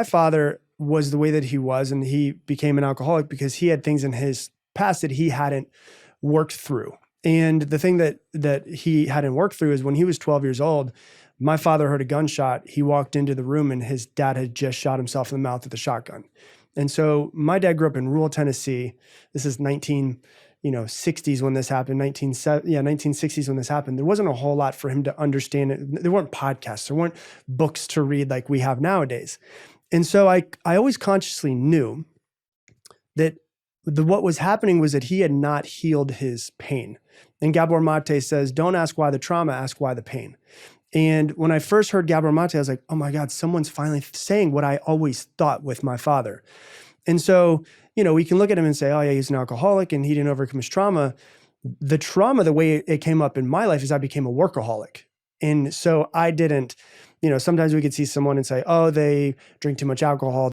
my father was the way that he was, and he became an alcoholic because he had things in his past that he hadn't worked through. And the thing that he hadn't worked through is when he was 12 years old, my father heard a gunshot. He walked into the room and his dad had just shot himself in the mouth with a shotgun. And so my dad grew up in rural Tennessee. This is 1960s when this happened, 1960s when this happened. There wasn't a whole lot for him to understand it. There weren't podcasts, there weren't books to read like we have nowadays. And so I always consciously knew that what was happening was that he had not healed his pain. And Gabor Mate says, don't ask why the trauma, ask why the pain. And when I first heard Gabor Mate, I was like, oh my God, someone's finally saying what I always thought with my father. And so, we can look at him and say, oh yeah, he's an alcoholic and he didn't overcome his trauma. The trauma, the way it came up in my life is I became a workaholic. And so I didn't, sometimes we could see someone and say, oh, they drink too much alcohol,